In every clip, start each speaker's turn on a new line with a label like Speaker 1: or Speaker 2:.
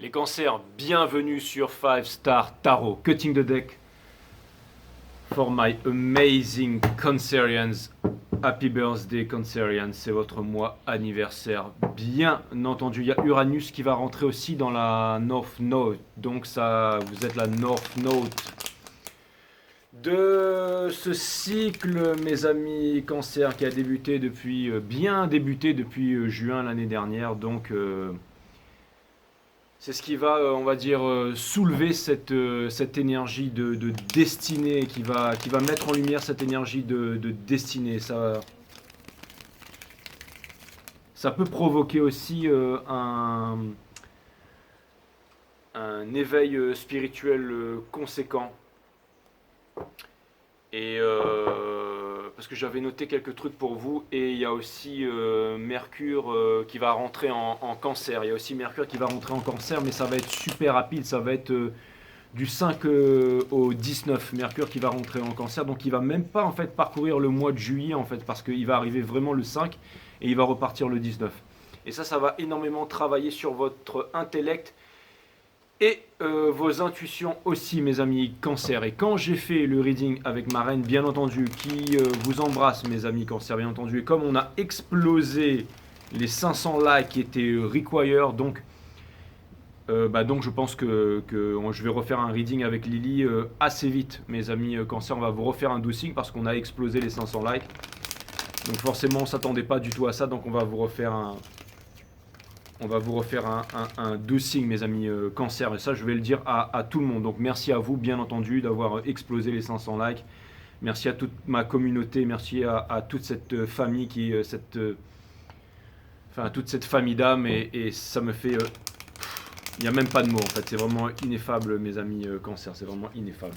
Speaker 1: Les cancers, bienvenue sur 5 Star Tarot. Cutting the deck for my amazing Cancerians. Happy birthday Cancerians, c'est votre mois anniversaire. Bien entendu, il y a Uranus qui va rentrer aussi dans la North Node. Donc ça, vous êtes la North Node de ce cycle, mes amis Cancer, qui a débuté depuis, bien débuté depuis juin l'année dernière. Donc c'est ce qui va, on va dire, soulever cette énergie de destinée, qui va mettre en lumière cette énergie de destinée. Ça peut provoquer aussi un éveil spirituel conséquent. Et parce que j'avais noté quelques trucs pour vous, et il y a aussi Mercure qui va rentrer en Cancer. Il y a aussi Mercure qui va rentrer en Cancer, mais ça va être super rapide. Ça va être du 5 au 19. Mercure qui va rentrer en Cancer, donc il va même pas en fait parcourir le mois de juillet en fait, parce qu'il va arriver vraiment le 5 et il va repartir le 19. Et ça va énormément travailler sur votre intellect et vos intuitions aussi, mes amis Cancer. Et quand j'ai fait le reading avec ma reine, bien entendu, qui vous embrasse, mes amis Cancer, bien entendu, et comme on a explosé les 500 likes qui étaient required, donc je pense que je vais refaire un reading avec Lily assez vite, mes amis Cancer. On va vous refaire un dosing parce qu'on a explosé les 500 likes. Donc forcément, on ne s'attendait pas du tout à ça, donc on va vous refaire un dosing, mes amis Cancer, et ça je vais le dire à tout le monde. Donc merci à vous, bien entendu, d'avoir explosé les 500 likes. Merci à toute ma communauté, merci à toute cette famille toute cette famille d'âmes, et ça me fait... il n'y a même pas de mots en fait, c'est vraiment ineffable, mes amis Cancer, c'est vraiment ineffable.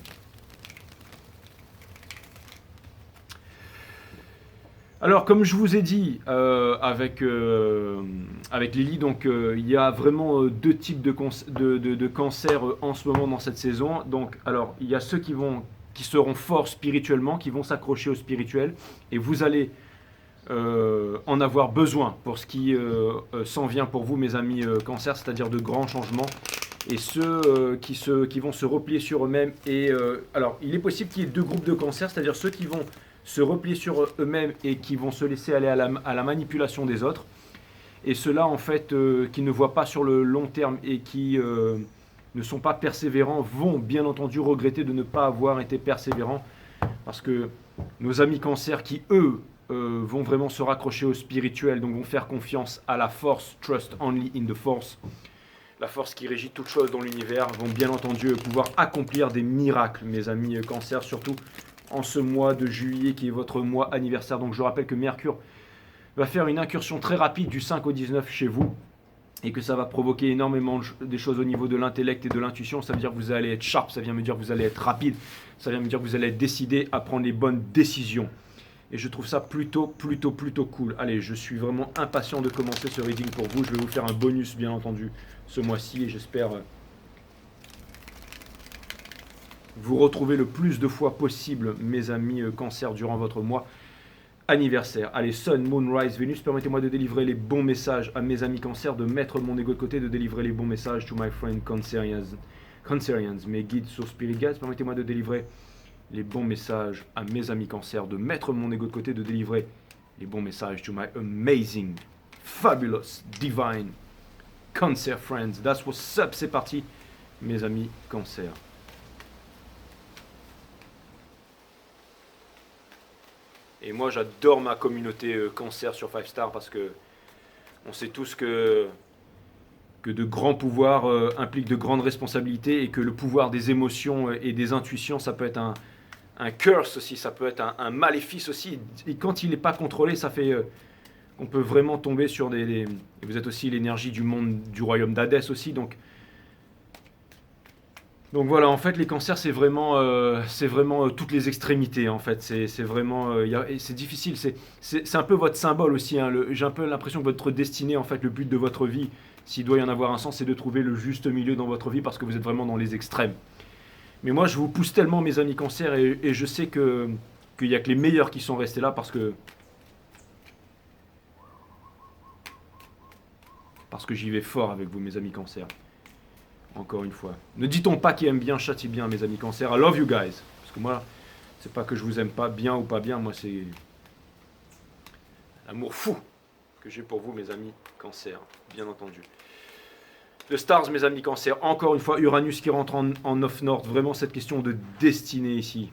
Speaker 1: Alors, comme je vous ai dit avec Lily, donc il y a vraiment deux types de cancers en ce moment dans cette saison. Donc, alors, il y a ceux qui seront forts spirituellement, qui vont s'accrocher au spirituel, et vous allez en avoir besoin pour ce qui s'en vient pour vous, mes amis Cancer, c'est-à-dire de grands changements. Et ceux qui vont se replier sur eux-mêmes. Et alors, il est possible qu'il y ait deux groupes de cancers, c'est-à-dire ceux qui vont se replier sur eux-mêmes et qui vont se laisser aller à la manipulation des autres. Et ceux-là, en fait, qui ne voient pas sur le long terme et qui ne sont pas persévérants, vont bien entendu regretter de ne pas avoir été persévérants. Parce que nos amis Cancer qui, eux, vont vraiment se raccrocher au spirituel, donc vont faire confiance à la force, trust only in the force, la force qui régit toute chose dans l'univers, vont bien entendu pouvoir accomplir des miracles, mes amis Cancer, surtout en ce mois de juillet qui est votre mois anniversaire. Donc je rappelle que Mercure va faire une incursion très rapide du 5 au 19 chez vous, et que ça va provoquer énormément des choses au niveau de l'intellect et de l'intuition. Ça veut dire que vous allez être sharp, ça vient me dire que vous allez être rapide, ça vient me dire que vous allez être décidé à prendre les bonnes décisions. Et je trouve ça plutôt cool. Allez, je suis vraiment impatient de commencer ce reading pour vous. Je vais vous faire un bonus, bien entendu, ce mois-ci, et j'espère vous retrouver le plus de fois possible, mes amis Cancer, durant votre mois anniversaire. Allez, Sun, Moon, Rise, Vénus, permettez-moi de délivrer les bons messages à mes amis Cancer, de mettre mon ego de côté, de délivrer les bons messages to my friend Cancerians. Mes guides sur Spirit Guides, permettez-moi de délivrer les bons messages à mes amis Cancer, de mettre mon ego de côté, de délivrer les bons messages to my amazing, fabulous, divine Cancer friends. That's what's up, c'est parti, mes amis Cancer. Et moi, j'adore ma communauté Cancer sur 5 Star, parce que on sait tous que de grands pouvoirs impliquent de grandes responsabilités, et que le pouvoir des émotions et des intuitions, ça peut être un curse aussi, ça peut être un maléfice aussi. Et quand il n'est pas contrôlé, ça fait on peut vraiment tomber sur et vous êtes aussi l'énergie du monde du royaume d'Hadès aussi, donc voilà, en fait, les cancers, c'est vraiment toutes les extrémités, en fait. C'est vraiment, c'est difficile. C'est un peu votre symbole aussi, hein. J'ai un peu l'impression que votre destinée, en fait, le but de votre vie, s'il doit y en avoir un sens, c'est de trouver le juste milieu dans votre vie, parce que vous êtes vraiment dans les extrêmes. Mais moi, je vous pousse tellement, mes amis Cancer, et je sais qu'il n'y a que les meilleurs qui sont restés là, parce que j'y vais fort avec vous, mes amis Cancer. encore une fois. Ne dit-on pas qui aime bien châtie bien, mes amis Cancer. I love you guys. Parce que moi, c'est pas que je vous aime pas bien ou pas bien, moi c'est l'amour fou que j'ai pour vous, mes amis Cancer, bien entendu. Le Stars, mes amis Cancer, encore une fois, Uranus qui rentre en off Nord, vraiment cette question de destinée ici.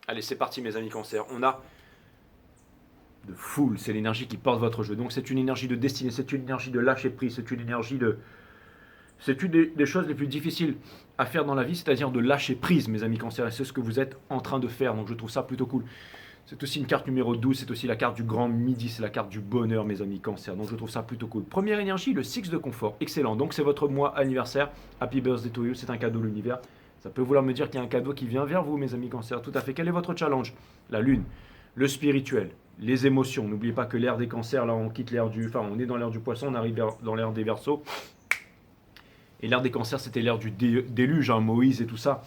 Speaker 1: Allez, c'est parti, mes amis Cancer. On a de Fool, c'est l'énergie qui porte votre jeu. Donc c'est une énergie de destinée, c'est une énergie de lâcher prise, c'est une énergie de... C'est une des choses les plus difficiles à faire dans la vie, c'est-à-dire de lâcher prise, mes amis Cancer. Et c'est ce que vous êtes en train de faire, donc je trouve ça plutôt cool. C'est aussi une carte numéro 12, c'est aussi la carte du grand midi, c'est la carte du bonheur, mes amis Cancer. Donc je trouve ça plutôt cool. Première énergie, le 6 de confort, excellent. Donc c'est votre mois anniversaire, happy birthday to you, c'est un cadeau de l'univers. Ça peut vouloir me dire qu'il y a un cadeau qui vient vers vous, mes amis Cancer, tout à fait. Quel est votre challenge? La lune, le spirituel, les émotions. N'oubliez pas que l'ère des cancers, là on quitte l'ère du... Enfin on est dans l'ère du poisson, on arrive dans l'ère des Verseaux. Et l'ère des cancers, c'était l'ère du déluge, hein, Moïse et tout ça.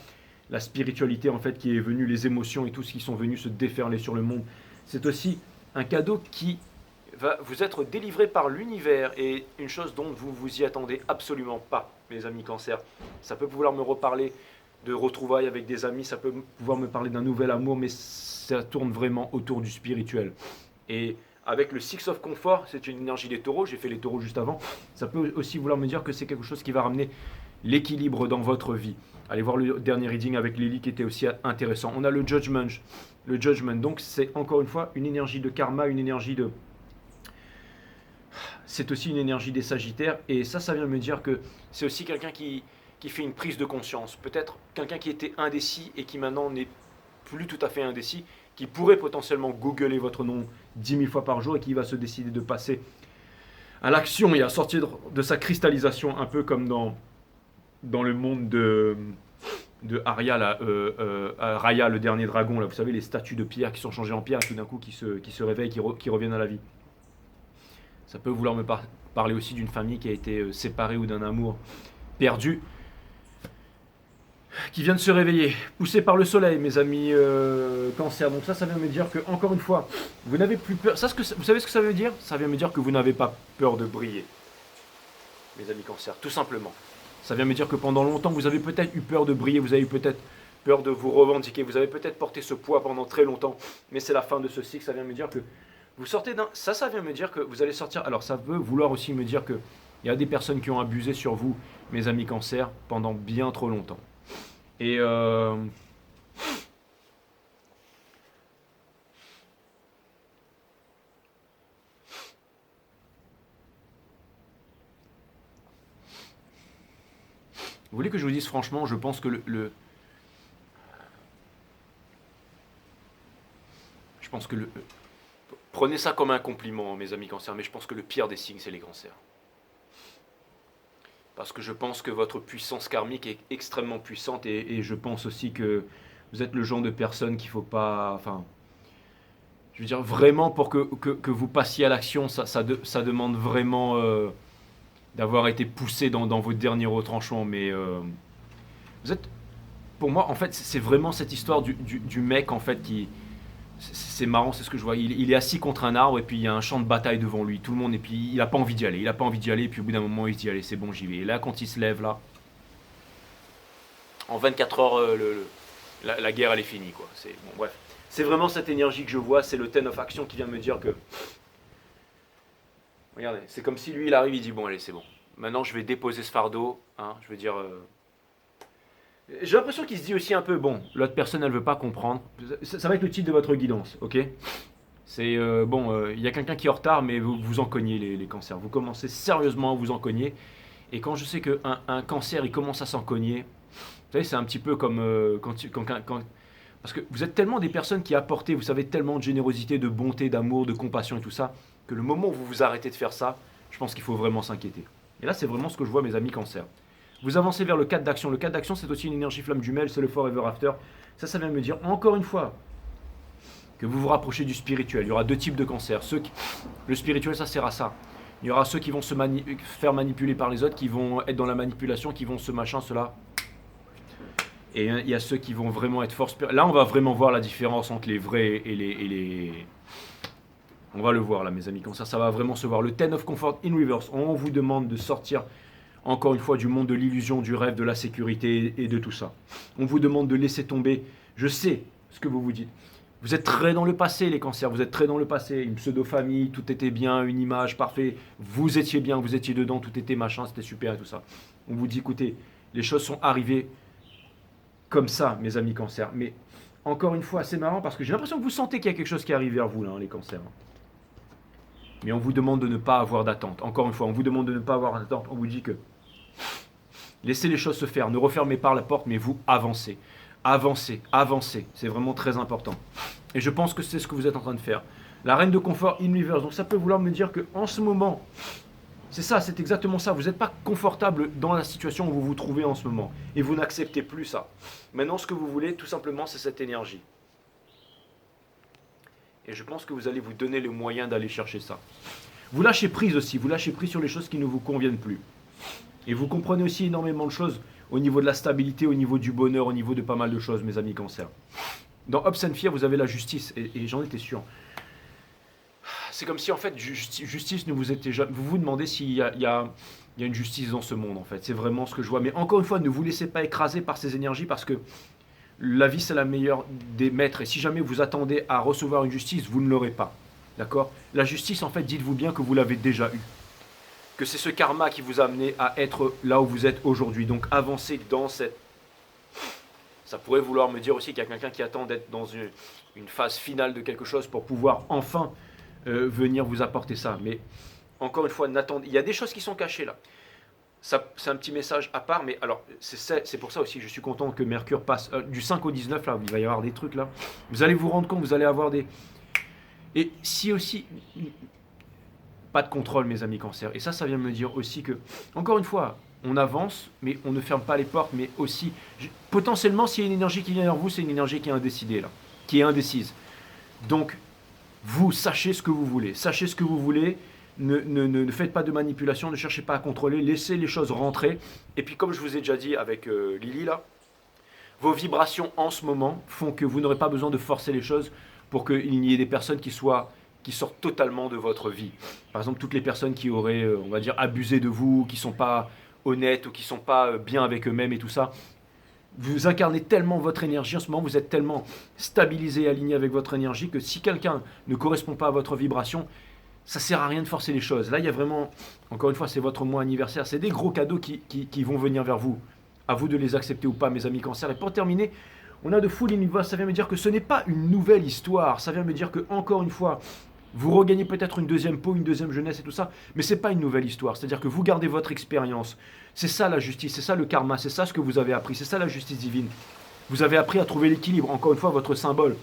Speaker 1: La spiritualité, en fait, qui est venue, les émotions et tout ce qui sont venus se déferler sur le monde. C'est aussi un cadeau qui va vous être délivré par l'univers et une chose dont vous vous y attendez absolument pas, mes amis cancers. Ça peut pouvoir me reparler de retrouvailles avec des amis, ça peut pouvoir me parler d'un nouvel amour, mais ça tourne vraiment autour du spirituel. Et avec le Six of Comfort, c'est une énergie des taureaux, j'ai fait les taureaux juste avant, ça peut aussi vouloir me dire que c'est quelque chose qui va ramener l'équilibre dans votre vie. Allez voir le dernier reading avec Lily qui était aussi intéressant. On a le Judgment, donc c'est encore une fois une énergie de karma, une énergie de... C'est aussi une énergie des Sagittaires, et ça vient me dire que c'est aussi quelqu'un qui fait une prise de conscience. Peut-être quelqu'un qui était indécis et qui maintenant n'est plus tout à fait indécis, qui pourrait potentiellement googler votre nom 10 000 fois par jour et qui va se décider de passer à l'action et à sortir de sa cristallisation, un peu comme dans le monde de Arya, là, Raya, le dernier dragon, là, vous savez, les statues de pierre qui sont changées en pierre et tout d'un coup qui se réveillent, qui reviennent à la vie. Ça peut vouloir me parler aussi d'une famille qui a été séparée ou d'un amour perdu, qui vient de se réveiller, poussé par le soleil, mes amis Cancer. Donc ça vient me dire que, encore une fois, vous n'avez plus peur. Vous savez ce que ça veut dire? Ça vient me dire que vous n'avez pas peur de briller, mes amis Cancer, tout simplement. Ça vient me dire que pendant longtemps, vous avez peut-être eu peur de briller, vous avez eu peut-être peur de vous revendiquer, vous avez peut-être porté ce poids pendant très longtemps, mais c'est la fin de ce cycle. Ça vient me dire que vous sortez d'un... Ça vient me dire que vous allez sortir... Alors ça veut vouloir aussi me dire que il y a des personnes qui ont abusé sur vous, mes amis Cancer, pendant bien trop longtemps. Et vous voulez que je vous dise franchement, je pense que je pense que prenez ça comme un compliment, mes amis Cancer, mais je pense que le pire des signes, c'est les Cancers. Parce que je pense que votre puissance karmique est extrêmement puissante et je pense aussi que vous êtes le genre de personne qu'il ne faut pas... Enfin, je veux dire, vraiment, pour que vous passiez à l'action, ça demande vraiment d'avoir été poussé dans vos derniers retranchements. Mais vous êtes... Pour moi, en fait, c'est vraiment cette histoire du mec, en fait, qui... C'est marrant, c'est ce que je vois. Il est assis contre un arbre et puis il y a un champ de bataille devant lui. Tout le monde, et puis il n'a pas envie d'y aller. Et puis au bout d'un moment, il se dit allez, c'est bon, j'y vais. Et là, quand il se lève, là, en 24 heures, la guerre, elle est finie, quoi. Bon, bref. C'est vraiment cette énergie que je vois. C'est le Ten of Action qui vient me dire que... Regardez, c'est comme si lui, il arrive, il dit bon, allez, c'est bon. Maintenant, je vais déposer ce fardeau. Hein, je veux dire... J'ai l'impression qu'il se dit aussi un peu, bon, l'autre personne, elle veut pas comprendre. Ça va être le titre de votre guidance, ok? C'est, il y a quelqu'un qui est en retard, mais vous en cognez les cancers. Vous commencez sérieusement à vous en cogner. Et quand je sais qu'un cancer, il commence à s'en cogner, vous savez, c'est un petit peu comme parce que vous êtes tellement des personnes qui apportez, vous savez, tellement de générosité, de bonté, d'amour, de compassion et tout ça, que le moment où vous vous arrêtez de faire ça, je pense qu'il faut vraiment s'inquiéter. Et là, c'est vraiment ce que je vois, mes amis cancers. Vous avancez vers le 4 d'action. Le 4 d'action, c'est aussi une énergie flamme jumelle, c'est le Forever After. Ça vient me dire, encore une fois, que vous vous rapprochez du spirituel. Il y aura deux types de cancers. Le spirituel, ça sert à ça. Il y aura ceux qui vont se faire manipuler par les autres, qui vont être dans la manipulation, qui vont cela. Et il y a ceux qui vont vraiment être force. Là, on va vraiment voir la différence entre les vrais et les... On va le voir là, mes amis, cancer, ça va vraiment se voir. Le Ten of Comfort in reverse, on vous demande de sortir encore une fois du monde de l'illusion, du rêve, de la sécurité et de tout ça. On vous demande de laisser tomber. Je sais ce que vous vous dites. Vous êtes très dans le passé, les cancers, vous êtes très dans le passé. Une pseudo-famille, tout était bien, une image parfaite. Vous étiez bien, vous étiez dedans, tout était machin, c'était super et tout ça. On vous dit, écoutez, les choses sont arrivées comme ça, mes amis cancers. Mais encore une fois, c'est marrant parce que j'ai l'impression que vous sentez qu'il y a quelque chose qui arrive vers vous, là, les cancers. Mais on vous demande de ne pas avoir d'attente. Encore une fois, on vous demande de ne pas avoir d'attente. On vous dit que laissez les choses se faire. Ne refermez pas la porte, mais vous avancez. Avancez, avancez. C'est vraiment très important. Et je pense que c'est ce que vous êtes en train de faire. La reine de confort in reverse. Donc ça peut vouloir me dire qu'en ce moment, c'est ça, c'est exactement ça. Vous n'êtes pas confortable dans la situation où vous vous trouvez en ce moment. Et vous n'acceptez plus ça. Maintenant, ce que vous voulez, tout simplement, c'est cette énergie. Et je pense que vous allez vous donner les moyens d'aller chercher ça. Vous lâchez prise aussi. Vous lâchez prise sur les choses qui ne vous conviennent plus. Et vous comprenez aussi énormément de choses au niveau de la stabilité, au niveau du bonheur, au niveau de pas mal de choses, mes amis cancer. Dans Hopes and Fear, vous avez la justice, et j'en étais sûr. C'est comme si, en fait, justice ne vous était jamais... Vous vous demandez s'il y a une justice dans ce monde, en fait. C'est vraiment ce que je vois. Mais encore une fois, ne vous laissez pas écraser par ces énergies, parce que la vie, c'est la meilleure des maîtres. Et si jamais vous attendez à recevoir une justice, vous ne l'aurez pas. D'accord? La justice, en fait, dites-vous bien que vous l'avez déjà eue. Que c'est ce karma qui vous a amené à être là où vous êtes aujourd'hui. Donc avancez dans cette... Ça pourrait vouloir me dire aussi qu'il y a quelqu'un qui attend d'être dans une phase finale de quelque chose pour pouvoir enfin venir vous apporter ça. Mais encore une fois, n'attendez... Il y a des choses qui sont cachées là. Ça, c'est un petit message à part, mais alors c'est pour ça aussi que je suis content que Mercure passe du 5 au 19, là, il va y avoir des trucs là. Vous allez vous rendre compte, vous allez avoir des... Et si aussi... Pas de contrôle, mes amis cancer. Et ça vient me dire aussi que, encore une fois, on avance, mais on ne ferme pas les portes, mais aussi, potentiellement, s'il y a une énergie qui vient vers vous, c'est une énergie qui est indécidée, là, qui est indécise. Donc, vous, sachez ce que vous voulez. Sachez ce que vous voulez. Ne faites pas de manipulation, ne cherchez pas à contrôler, laissez les choses rentrer. Et puis, comme je vous ai déjà dit avec Lily, là, vos vibrations en ce moment font que vous n'aurez pas besoin de forcer les choses pour qu'il n'y ait des personnes qui sortent totalement de votre vie. Par exemple, toutes les personnes qui auraient, on va dire, abusé de vous, qui ne sont pas honnêtes ou qui ne sont pas bien avec eux-mêmes et tout ça. Vous incarnez tellement votre énergie en ce moment, vous êtes tellement stabilisé et aligné avec votre énergie que si quelqu'un ne correspond pas à votre vibration, ça ne sert à rien de forcer les choses. Là, il y a vraiment, encore une fois, c'est votre mois anniversaire, c'est des gros cadeaux qui vont venir vers vous. À vous de les accepter ou pas, mes amis cancer. Et pour terminer, on a de Full Universe, ça vient me dire que ce n'est pas une nouvelle histoire, ça vient me dire que, encore une fois, vous regagnez peut-être une deuxième peau, une deuxième jeunesse et tout ça, mais ce n'est pas une nouvelle histoire. C'est-à-dire que vous gardez votre expérience. C'est ça la justice, c'est ça le karma, c'est ça ce que vous avez appris, c'est ça la justice divine. Vous avez appris à trouver l'équilibre. Encore une fois, votre symbole,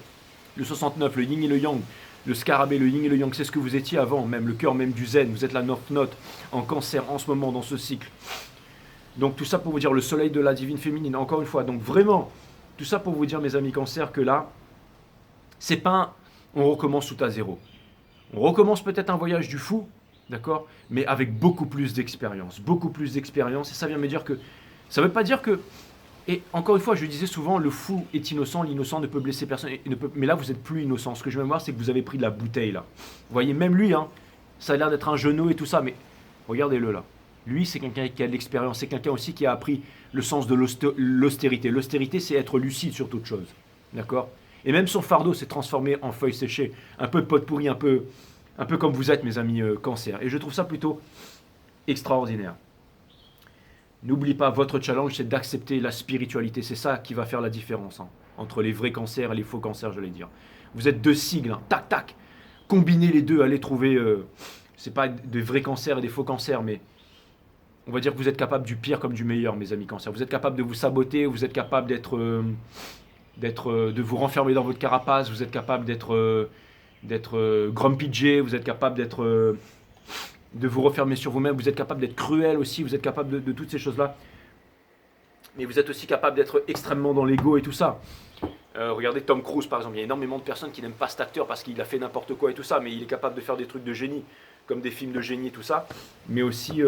Speaker 1: le 69, le yin et le yang, le scarabée, le yin et le yang, c'est ce que vous étiez avant, même le cœur même du zen. Vous êtes la North Node en cancer en ce moment dans ce cycle. Donc tout ça pour vous dire le soleil de la divine féminine, encore une fois. Donc vraiment, tout ça pour vous dire, mes amis cancer, que là, c'est pas on recommence tout à zéro. On recommence peut-être un voyage du fou, d'accord, mais avec beaucoup plus d'expérience. Beaucoup plus d'expérience. Et ça vient me dire que... Ça ne veut pas dire que... Et encore une fois, je disais souvent, le fou est innocent, l'innocent ne peut blesser personne. Mais là, vous n'êtes plus innocent. Ce que je veux voir, c'est que vous avez pris de la bouteille, là. Vous voyez, même lui, hein, ça a l'air d'être un genou et tout ça, mais regardez-le, là. Lui, c'est quelqu'un qui a de l'expérience. C'est quelqu'un aussi qui a appris le sens de l'austérité. L'austérité, c'est être lucide sur toute chose. D'accord ? Et même son fardeau s'est transformé en feuilles séchées. Un peu de pot pourri, un peu comme vous êtes, mes amis cancer. Et je trouve ça plutôt extraordinaire. N'oubliez pas, votre challenge, c'est d'accepter la spiritualité. C'est ça qui va faire la différence, hein, entre les vrais cancers et les faux cancers, j'allais dire. Vous êtes deux sigles, hein, tac, tac. Combinez les deux, allez trouver... c'est pas des vrais cancers et des faux cancers, mais... On va dire que vous êtes capable du pire comme du meilleur, mes amis cancer. Vous êtes capable de vous saboter, vous êtes capable de vous renfermer dans votre carapace, vous êtes capable d'être grumpy J, vous êtes capable de vous refermer sur vous-même, vous êtes capable d'être cruel aussi, vous êtes capable de toutes ces choses-là. Mais vous êtes aussi capable d'être extrêmement dans l'ego et tout ça. Regardez Tom Cruise par exemple, il y a énormément de personnes qui n'aiment pas cet acteur parce qu'il a fait n'importe quoi et tout ça, mais il est capable de faire des trucs de génie, comme des films de génie et tout ça, mais aussi...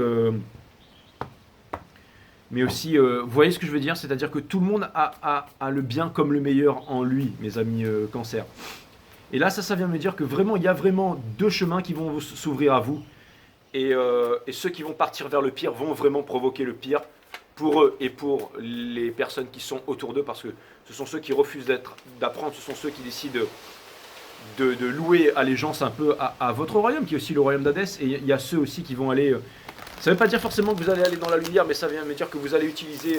Speaker 1: vous voyez ce que je veux dire, c'est-à-dire que tout le monde a le bien comme le meilleur en lui, mes amis cancer. Et là, ça vient me dire que vraiment, il y a vraiment deux chemins qui vont s'ouvrir à vous. Et ceux qui vont partir vers le pire vont vraiment provoquer le pire pour eux et pour les personnes qui sont autour d'eux, parce que ce sont ceux qui refusent d'apprendre, ce sont ceux qui décident de louer allégeance un peu à votre royaume, qui est aussi le royaume d'Hadès. Et il y a ceux aussi qui vont aller... ça ne veut pas dire forcément que vous allez aller dans la lumière, mais ça vient me dire que vous allez utiliser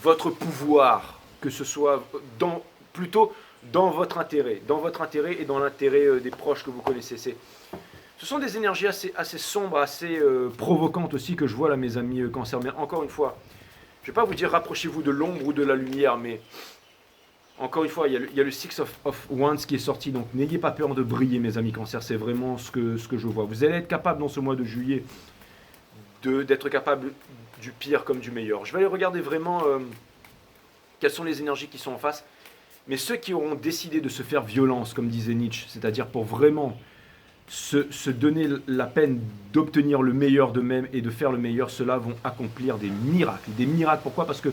Speaker 1: votre pouvoir, que ce soit plutôt dans votre intérêt et dans l'intérêt des proches que vous connaissez. Ce sont des énergies assez sombres, assez provocantes aussi que je vois là, mes amis Cancer. Mais encore une fois, je ne vais pas vous dire rapprochez-vous de l'ombre ou de la lumière, mais encore une fois, il y a le Six of Wands qui est sorti, donc n'ayez pas peur de briller, mes amis Cancer. C'est vraiment ce que je vois. Vous allez être capable dans ce mois de juillet d'être capable du pire comme du meilleur. Je vais aller regarder vraiment quelles sont les énergies qui sont en face. Mais ceux qui auront décidé de se faire violence, comme disait Nietzsche, c'est-à-dire pour vraiment se donner la peine d'obtenir le meilleur d'eux-mêmes et de faire le meilleur, ceux-là vont accomplir des miracles. Des miracles, pourquoi? Parce que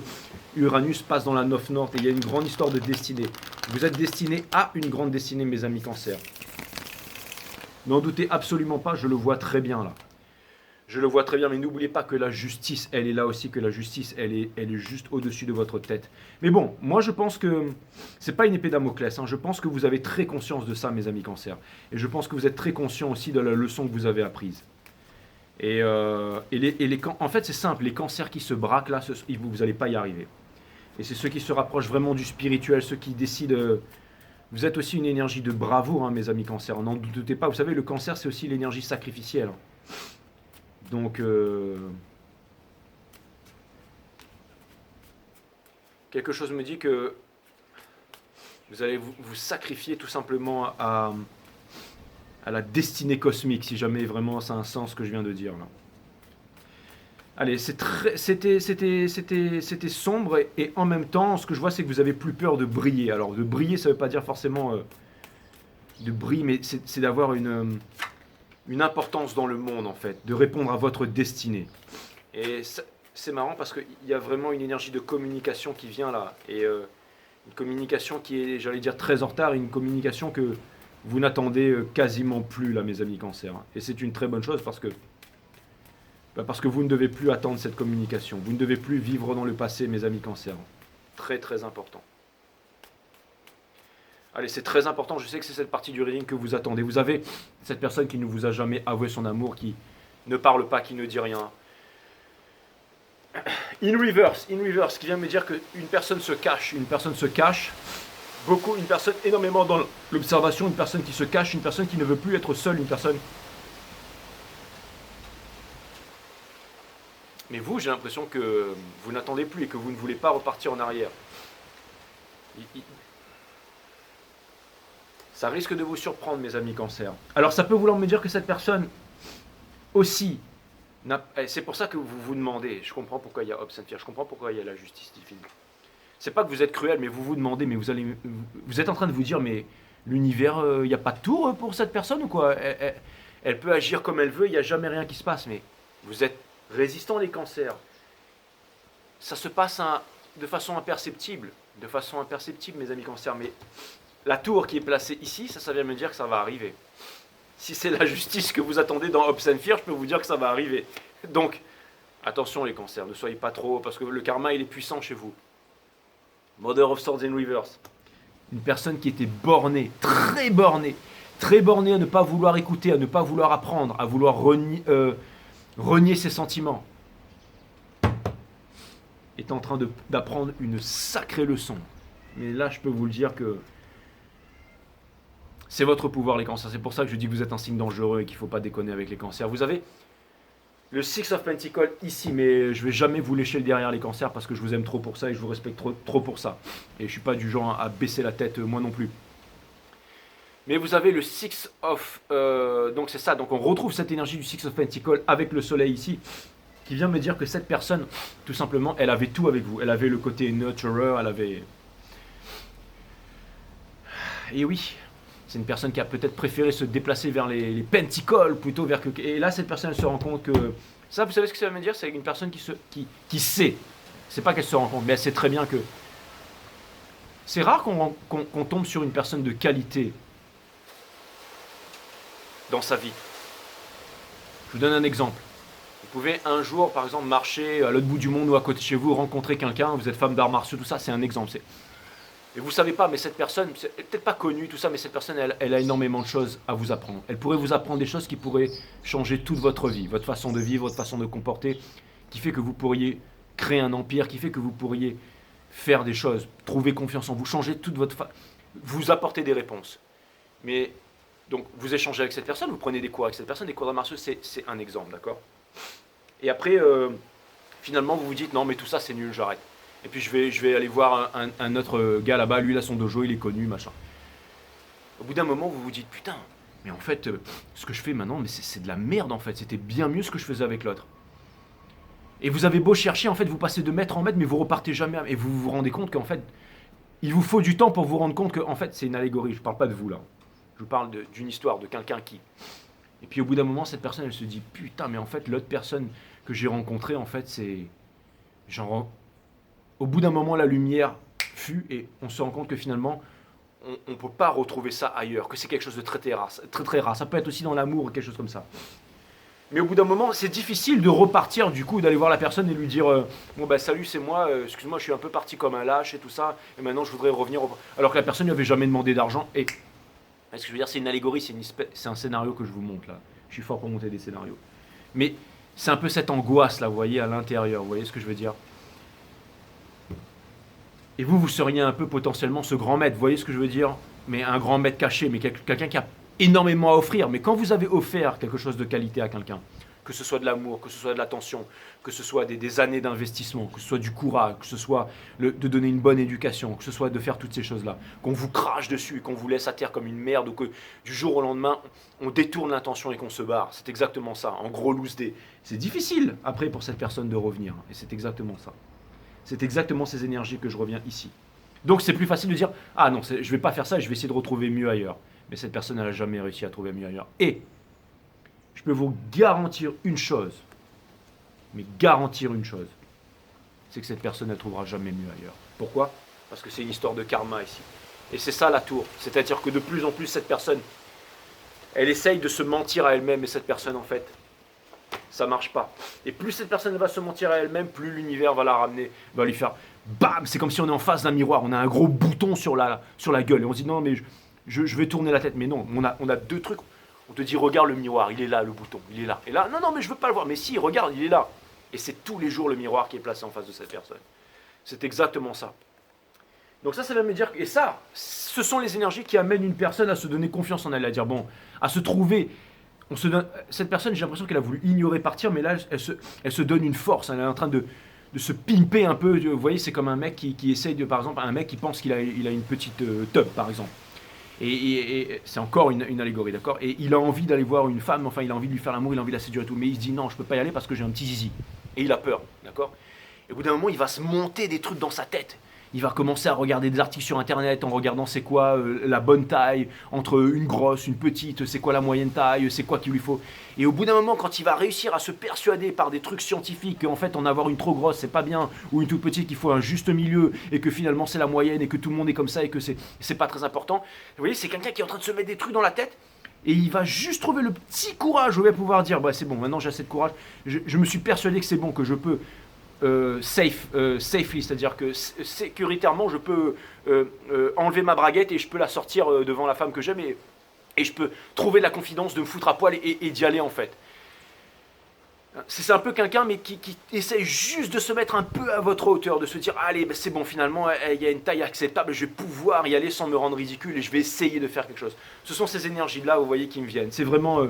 Speaker 1: Uranus passe dans la North Nord et il y a une grande histoire de destinée. Vous êtes destinés à une grande destinée, mes amis Cancer. N'en doutez absolument pas, je le vois très bien là. Je le vois très bien, mais n'oubliez pas que la justice, elle est là aussi, que la justice, elle est juste au-dessus de votre tête. Mais bon, moi je pense que c'est pas une épée Damoclès, hein. Je pense que vous avez très conscience de ça, mes amis Cancer. Et je pense que vous êtes très conscient aussi de la leçon que vous avez apprise. En fait, c'est simple, les cancers qui se braquent là, vous n'allez pas y arriver. Et c'est ceux qui se rapprochent vraiment du spirituel, ceux qui décident... vous êtes aussi une énergie de bravoure, hein, mes amis Cancer. N'en doutez pas, vous savez, le cancer, c'est aussi l'énergie sacrificielle. Donc, quelque chose me dit que vous allez vous sacrifier tout simplement à la destinée cosmique, si jamais vraiment ça a un sens ce que je viens de dire là. Allez, c'était sombre et en même temps, ce que je vois, c'est que vous avez plus peur de briller. Alors, de briller, ça ne veut pas dire forcément de briller, mais c'est d'avoir une importance dans le monde, en fait, de répondre à votre destinée. Et c'est marrant parce qu'il y a vraiment une énergie de communication qui vient là. Et une communication qui est, j'allais dire, très en retard, et une communication que vous n'attendez quasiment plus, là, mes amis Cancer. Et c'est une très bonne chose parce que vous ne devez plus attendre cette communication. Vous ne devez plus vivre dans le passé, mes amis Cancer. Très, très important. Allez, c'est très important, je sais que c'est cette partie du reading que vous attendez. Vous avez cette personne qui ne vous a jamais avoué son amour, qui ne parle pas, qui ne dit rien. In reverse, qui vient me dire qu'une personne se cache, une personne énormément dans l'observation, une personne qui se cache, une personne qui ne veut plus être seule, une personne... Mais vous, j'ai l'impression que vous n'attendez plus et que vous ne voulez pas repartir en arrière. Ça risque de vous surprendre, mes amis Cancer. Alors, ça peut vouloir me dire que cette personne aussi... C'est pour ça que vous vous demandez, je comprends pourquoi il y a Hobbes and Fear, je comprends pourquoi il y a la justice divine. C'est pas que vous êtes cruel, mais vous vous demandez, mais vous êtes en train de vous dire, mais l'univers, il n'y a pas de tour pour cette personne ou quoi? Elle peut agir comme elle veut, il n'y a jamais rien qui se passe, mais vous êtes résistant les cancers. Ça se passe de façon imperceptible, mes amis Cancer, mais la tour qui est placée ici, ça vient me dire que ça va arriver. Si c'est la justice que vous attendez dans Hobbes and Fear, je peux vous dire que ça va arriver. Donc, attention les cancers, ne soyez pas trop, parce que le karma, il est puissant chez vous. Mother of Swords in Reverse. Une personne qui était bornée, très bornée à ne pas vouloir écouter, à ne pas vouloir apprendre, à vouloir renier ses sentiments, est en train d'apprendre une sacrée leçon. Mais là, je peux vous le dire que c'est votre pouvoir, les cancers. C'est pour ça que je dis que vous êtes un signe dangereux et qu'il ne faut pas déconner avec les cancers. Vous avez le Six of Pentacles ici, mais je ne vais jamais vous lécher le derrière, les cancers, parce que je vous aime trop pour ça et je vous respecte trop pour ça. Et je ne suis pas du genre à baisser la tête, moi non plus. Mais vous avez le Six of... donc c'est ça, donc on retrouve cette énergie du Six of Pentacles avec le soleil ici, qui vient me dire que cette personne, tout simplement, elle avait tout avec vous. Elle avait le côté nurturer, elle avait... Et oui, c'est une personne qui a peut-être préféré se déplacer vers les pentacles plutôt vers que... Et là, cette personne, elle se rend compte que... Ça, vous savez ce que ça veut dire? C'est une personne qui sait. C'est pas qu'elle se rend compte, mais elle sait très bien que C'est rare qu'on tombe sur une personne de qualité dans sa vie. Je vous donne un exemple. Vous pouvez un jour, par exemple, marcher à l'autre bout du monde ou à côté de chez vous, rencontrer quelqu'un, vous êtes femme d'arts martiaux, tout ça, c'est un exemple. Et vous ne savez pas, mais cette personne, elle n'est peut-être pas connue, tout ça, mais cette personne, elle a énormément de choses à vous apprendre. Elle pourrait vous apprendre des choses qui pourraient changer toute votre vie, votre façon de vivre, votre façon de comporter, qui fait que vous pourriez créer un empire, qui fait que vous pourriez faire des choses, trouver confiance en vous, changer toute votre vous apporter des réponses. Mais donc vous échangez avec cette personne, vous prenez des cours avec cette personne, des cours d'arts martiaux, c'est un exemple, d'accord? Et après, finalement, vous vous dites non, mais tout ça c'est nul, j'arrête. Et puis je vais aller voir un autre gars là-bas, lui il a son dojo, il est connu, machin. Au bout d'un moment, vous vous dites putain, mais en fait, ce que je fais maintenant, mais c'est de la merde en fait. C'était bien mieux ce que je faisais avec l'autre. Et vous avez beau chercher, en fait, vous passez de mètre en mètre, mais vous repartez jamais. Et vous vous rendez compte qu'en fait, il vous faut du temps pour vous rendre compte que, en fait, c'est une allégorie. Je ne parle pas de vous là. Je vous parle d'une histoire, de quelqu'un qui. Et puis au bout d'un moment, cette personne, elle se dit putain, mais en fait, l'autre personne que j'ai rencontrée, en fait, c'est. Genre. Au bout d'un moment, la lumière fut et on se rend compte que finalement, on ne peut pas retrouver ça ailleurs, que c'est quelque chose de très, très rare. Ça peut être aussi dans l'amour ou quelque chose comme ça. Mais au bout d'un moment, c'est difficile de repartir, du coup, d'aller voir la personne et lui dire bon, bah, salut, c'est moi, excuse-moi, je suis un peu parti comme un lâche et tout ça, et maintenant je voudrais revenir. Alors que la personne ne lui avait jamais demandé d'argent. Et ce que je veux dire, c'est une allégorie, c'est un scénario que je vous montre là. Je suis fort pour monter des scénarios. Mais c'est un peu cette angoisse là, vous voyez, à l'intérieur, vous voyez ce que je veux dire? Et vous seriez un peu potentiellement ce grand maître, vous voyez ce que je veux dire? Mais un grand maître caché, mais quelqu'un qui a énormément à offrir. Mais quand vous avez offert quelque chose de qualité à quelqu'un, que ce soit de l'amour, que ce soit de l'attention, que ce soit des années d'investissement, que ce soit du courage, que ce soit de donner une bonne éducation, que ce soit de faire toutes ces choses-là, qu'on vous crache dessus et qu'on vous laisse à terre comme une merde, ou que du jour au lendemain, on détourne l'intention et qu'on se barre. C'est exactement ça, en gros loose day. C'est difficile après pour cette personne de revenir, et c'est exactement ça. C'est exactement ces énergies que je reviens ici. Donc c'est plus facile de dire « Ah non, je ne vais pas faire ça, je vais essayer de retrouver mieux ailleurs. » Mais cette personne, elle n'a jamais réussi à trouver mieux ailleurs. Et je peux vous garantir une chose, mais garantir une chose, c'est que cette personne ne trouvera jamais mieux ailleurs. Pourquoi? Parce que c'est une histoire de karma ici. Et c'est ça la tour. C'est-à-dire que de plus en plus, cette personne, elle essaye de se mentir à elle-même, et cette personne, en fait, ça ne marche pas. Et plus cette personne va se mentir à elle-même, plus l'univers va la ramener, va lui faire bam. C'est comme si on est en face d'un miroir, on a un gros bouton sur la gueule, et on se dit non mais je vais tourner la tête, mais non, on a deux trucs. On te dit regarde le miroir, il est là le bouton, il est là. Et là, non mais je veux pas le voir, mais si, regarde, il est là. Et c'est tous les jours le miroir qui est placé en face de cette personne. C'est exactement ça. Donc ça va me dire, et ça, ce sont les énergies qui amènent une personne à se donner confiance en elle, à dire bon, à se trouver. Cette personne, j'ai l'impression qu'elle a voulu ignorer partir, mais là, elle se donne une force. Elle est en train de se pimper un peu. Vous voyez, c'est comme un mec qui essaye de, par exemple, un mec qui pense qu'il a une petite tub, par exemple. Et c'est encore une allégorie, d'accord? Et il a envie d'aller voir une femme, enfin, il a envie de lui faire l'amour, il a envie de la séduire et tout. Mais il se dit non, je peux pas y aller parce que j'ai un petit zizi. Et il a peur, d'accord? Et au bout d'un moment, il va se monter des trucs dans sa tête. Il va commencer à regarder des articles sur internet en regardant c'est quoi la bonne taille entre une grosse, une petite, c'est quoi la moyenne taille, c'est quoi qu'il lui faut. Et au bout d'un moment, quand il va réussir à se persuader par des trucs scientifiques qu'en fait en avoir une trop grosse c'est pas bien, ou une toute petite qu'il faut un juste milieu, et que finalement c'est la moyenne et que tout le monde est comme ça et que c'est pas très important. Vous voyez, c'est quelqu'un qui est en train de se mettre des trucs dans la tête. Et il va juste trouver le petit courage où il va pouvoir dire bah, c'est bon, maintenant j'ai assez de courage, je me suis persuadé que c'est bon, que je peux safely, c'est-à-dire que sécuritairement je peux enlever ma braguette et je peux la sortir devant la femme que j'aime, et je peux trouver de la confidence de me foutre à poil et d'y aller en fait. C'est un peu quelqu'un mais qui essaye juste de se mettre un peu à votre hauteur, de se dire allez, bah, c'est bon, finalement il y a une taille acceptable, je vais pouvoir y aller sans me rendre ridicule et je vais essayer de faire quelque chose. Ce sont ces énergies là, vous voyez, qui me viennent. C'est vraiment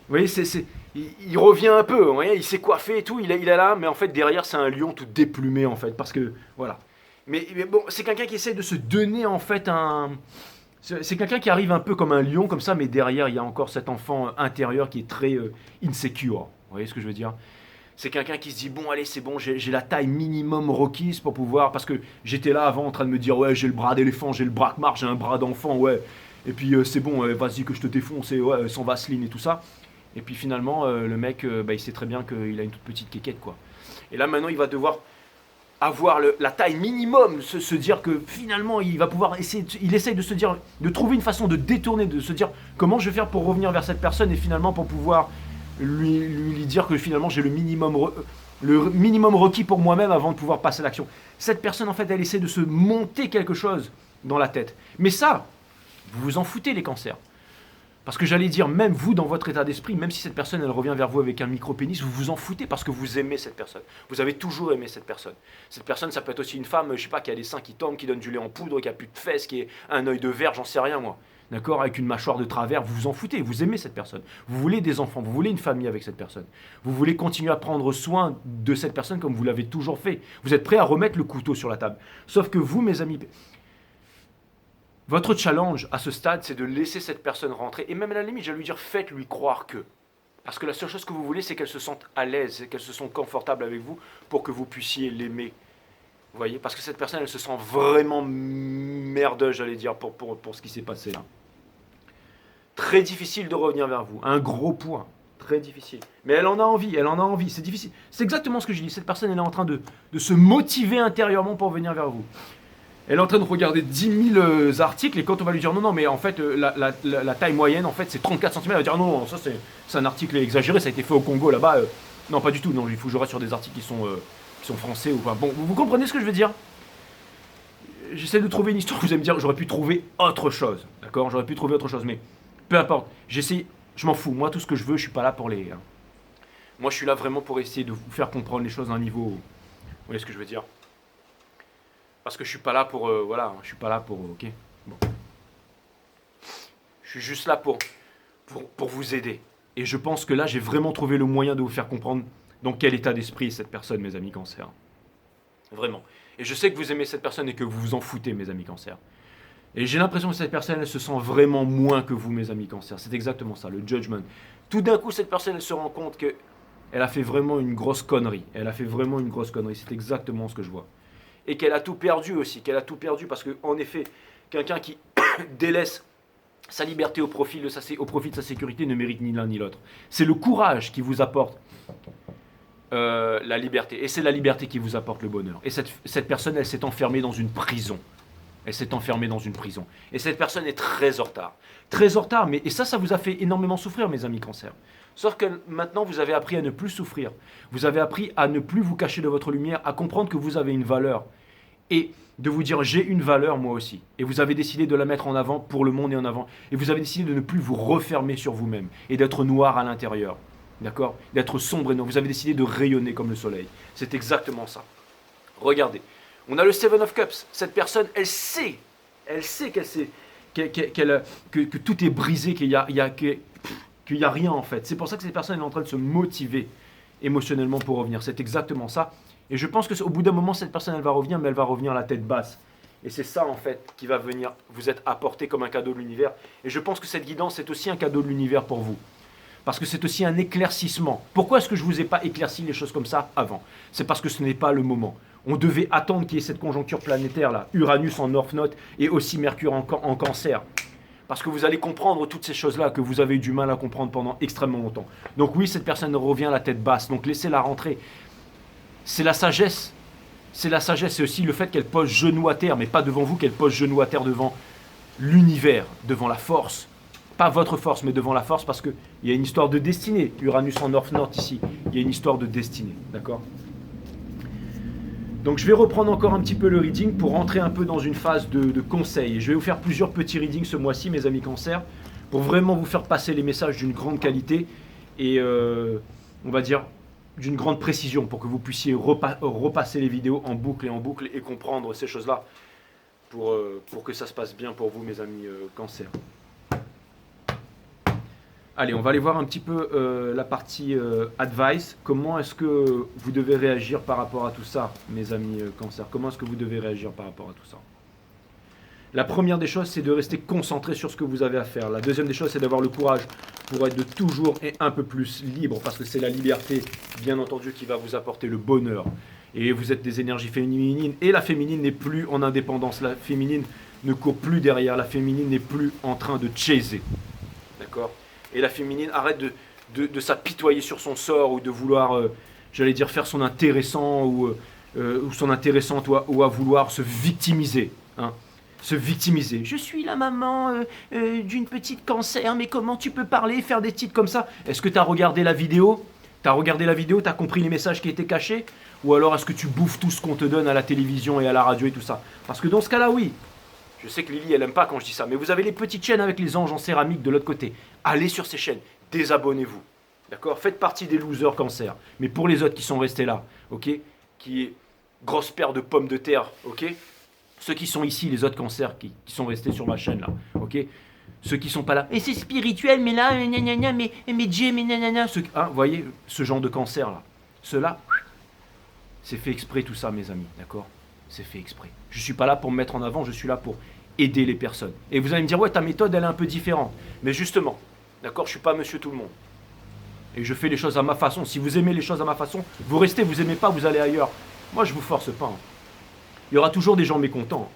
Speaker 1: vous voyez, il revient un peu, vous voyez, il s'est coiffé et tout, il est là, mais en fait derrière c'est un lion tout déplumé en fait, parce que voilà. Mais bon, c'est quelqu'un qui essaye de se donner en fait c'est quelqu'un qui arrive un peu comme un lion comme ça, mais derrière il y a encore cet enfant intérieur qui est très insecure. Vous voyez ce que je veux dire? C'est quelqu'un qui se dit bon allez c'est bon, j'ai la taille minimum requise pour pouvoir, parce que j'étais là avant en train de me dire ouais j'ai le bras d'éléphant, j'ai le bras de marche, j'ai un bras d'enfant, ouais. Et puis c'est bon, vas-y que je te défonce, et ouais, sans vaseline et tout ça. Et puis finalement, le mec, il sait très bien qu'il a une toute petite quéquette, quoi. Et là, maintenant, il va devoir avoir la taille minimum, se dire que finalement il va pouvoir il essaye de se dire, de trouver une façon de détourner, de se dire comment je vais faire pour revenir vers cette personne et finalement pour pouvoir lui dire que finalement j'ai le minimum requis pour moi-même avant de pouvoir passer à l'action. Cette personne en fait elle essaie de se monter quelque chose dans la tête. Mais ça, vous vous en foutez les cancers. Parce que j'allais dire, même vous, dans votre état d'esprit, même si cette personne, elle revient vers vous avec un micro-pénis, vous vous en foutez parce que vous aimez cette personne. Vous avez toujours aimé cette personne. Cette personne, ça peut être aussi une femme, je sais pas, qui a des seins qui tombent, qui donne du lait en poudre, qui a plus de fesses, qui a un œil de verre, j'en sais rien moi. D'accord? Avec une mâchoire de travers, vous vous en foutez, vous aimez cette personne. Vous voulez des enfants, vous voulez une famille avec cette personne. Vous voulez continuer à prendre soin de cette personne comme vous l'avez toujours fait. Vous êtes prêt à remettre le couteau sur la table. Sauf que vous, mes amis, votre challenge à ce stade, c'est de laisser cette personne rentrer. Et même à la limite, j'allais lui dire, faites-lui croire que. Parce que la seule chose que vous voulez, c'est qu'elle se sente à l'aise, qu'elle se sente confortable avec vous pour que vous puissiez l'aimer. Vous voyez? Parce que cette personne, elle se sent vraiment merdeuse, j'allais dire, pour ce qui s'est passé là. Très difficile de revenir vers vous. Un gros point. Très difficile. Mais elle en a envie, c'est difficile. C'est exactement ce que je dis. Cette personne, elle est en train de se motiver intérieurement pour venir vers vous. Elle est en train de regarder 10 000 articles et quand on va lui dire non, mais en fait, la taille moyenne, en fait, c'est 34 cm, elle va dire non, ça c'est un article exagéré, ça a été fait au Congo là-bas. Non, pas du tout, non, il faut que je reste sur des articles qui sont français ou pas. Bon, vous comprenez ce que je veux dire? J'essaie de trouver une histoire, vous allez me dire, j'aurais pu trouver autre chose, d'accord? J'aurais pu trouver autre chose, mais peu importe, j'essaie, je m'en fous, moi tout ce que je veux, je suis pas là pour les... Moi je suis là vraiment pour essayer de vous faire comprendre les choses à un niveau... Vous voyez ce que je veux dire? Parce que je suis pas là pour... voilà, je suis pas là pour... Ok, bon. Je suis juste là pour vous aider. Et je pense que là, j'ai vraiment trouvé le moyen de vous faire comprendre dans quel état d'esprit est cette personne, mes amis cancer. Vraiment. Et je sais que vous aimez cette personne et que vous vous en foutez, mes amis cancer. Et j'ai l'impression que cette personne, elle se sent vraiment moins que vous, mes amis cancer. C'est exactement ça, le judgment. Tout d'un coup, cette personne, elle se rend compte qu'elle a fait vraiment une grosse connerie. Elle a fait vraiment une grosse connerie. C'est exactement ce que je vois. Et qu'elle a tout perdu aussi, qu'elle a tout perdu parce qu'en effet, quelqu'un qui délaisse sa liberté au profit de sa sécurité ne mérite ni l'un ni l'autre. C'est le courage qui vous apporte la liberté. Et c'est la liberté qui vous apporte le bonheur. Et cette personne, elle s'est enfermée dans une prison. Elle s'est enfermée dans une prison. Et cette personne est très en retard. Très en retard, et ça vous a fait énormément souffrir, mes amis cancer. Sauf que maintenant, vous avez appris à ne plus souffrir. Vous avez appris à ne plus vous cacher de votre lumière, à comprendre que vous avez une valeur. Et de vous dire, j'ai une valeur moi aussi. Et vous avez décidé de la mettre en avant pour le monde et en avant. Et vous avez décidé de ne plus vous refermer sur vous-même. Et d'être noir à l'intérieur. D'accord? D'être sombre et noir. Vous avez décidé de rayonner comme le soleil. C'est exactement ça. Regardez. On a le Seven of Cups. Cette personne, elle sait que tout est brisé, qu'il y a rien en fait. C'est pour ça que cette personne est en train de se motiver émotionnellement pour revenir. C'est exactement ça. Et je pense qu'au bout d'un moment, cette personne, elle va revenir, mais elle va revenir la tête basse. Et c'est ça, en fait, qui va venir vous être apporté comme un cadeau de l'univers. Et je pense que cette guidance est aussi un cadeau de l'univers pour vous. Parce que c'est aussi un éclaircissement. Pourquoi est-ce que je ne vous ai pas éclairci les choses comme ça avant? C'est parce que ce n'est pas le moment. On devait attendre qu'il y ait cette conjoncture planétaire-là. Uranus en North Node et aussi Mercure en Cancer. Parce que vous allez comprendre toutes ces choses-là que vous avez eu du mal à comprendre pendant extrêmement longtemps. Donc oui, cette personne revient la tête basse. Donc laissez-la rentrer. C'est la sagesse. C'est la sagesse. C'est aussi le fait qu'elle pose genou à terre, mais pas devant vous, qu'elle pose genou à terre devant l'univers, devant la force. Pas votre force, mais devant la force, parce qu'il y a une histoire de destinée. Uranus en North ici. Il y a une histoire de destinée. D'accord? Donc je vais reprendre encore un petit peu le reading pour rentrer un peu dans une phase de conseil. Et je vais vous faire plusieurs petits readings ce mois-ci, mes amis cancer, pour vraiment vous faire passer les messages d'une grande qualité et on va dire d'une grande précision pour que vous puissiez repasser les vidéos en boucle et comprendre ces choses-là pour que ça se passe bien pour vous, mes amis cancer. Allez, on va aller voir un petit peu la partie advice. Comment est-ce que vous devez réagir par rapport à tout ça, mes amis cancer? Comment est-ce que vous devez réagir par rapport à tout ça? La première des choses, c'est de rester concentré sur ce que vous avez à faire. La deuxième des choses, c'est d'avoir le courage pour être de toujours et un peu plus libre, parce que c'est la liberté, bien entendu, qui va vous apporter le bonheur. Et vous êtes des énergies féminines, et la féminine n'est plus en indépendance. La féminine ne court plus derrière, la féminine n'est plus en train de chaser. D'accord? Et la féminine arrête de s'apitoyer sur son sort ou de vouloir, j'allais dire, faire son intéressant ou ou sont intéressantes ou à vouloir se victimiser. Hein, se victimiser. Je suis la maman d'une petite cancer, mais comment tu peux parler, faire des titres comme ça? Est-ce que tu as regardé la vidéo? T'as regardé la vidéo, t'as compris les messages qui étaient cachés? Ou alors est-ce que tu bouffes tout ce qu'on te donne à la télévision et à la radio et tout ça? Parce que dans ce cas-là, oui. Je sais que Lily, elle aime pas quand je dis ça, mais vous avez les petites chaînes avec les anges en céramique de l'autre côté. Allez sur ces chaînes, désabonnez-vous. D'accord? Faites partie des losers cancer. Mais pour les autres qui sont restés là, ok? Qui est grosse paire de pommes de terre, ok? Ceux qui sont ici, les autres cancers qui sont restés sur ma chaîne là, ok? Ceux qui sont pas là. Et c'est spirituel, mais là, nanana, mais Dieu, mais nanana. Vous voyez, ce genre de cancer là. Ceux-là, c'est fait exprès tout ça, mes amis, d'accord? C'est fait exprès. Je suis pas là pour me mettre en avant, je suis là pour aider les personnes. Et vous allez me dire, ouais, ta méthode, elle est un peu différente. Mais justement, d'accord, je suis pas monsieur tout le monde. Et je fais les choses à ma façon. Si vous aimez les choses à ma façon, vous restez, vous aimez pas, vous allez ailleurs. Moi, je vous force pas. Hein. Il y aura toujours des gens mécontents.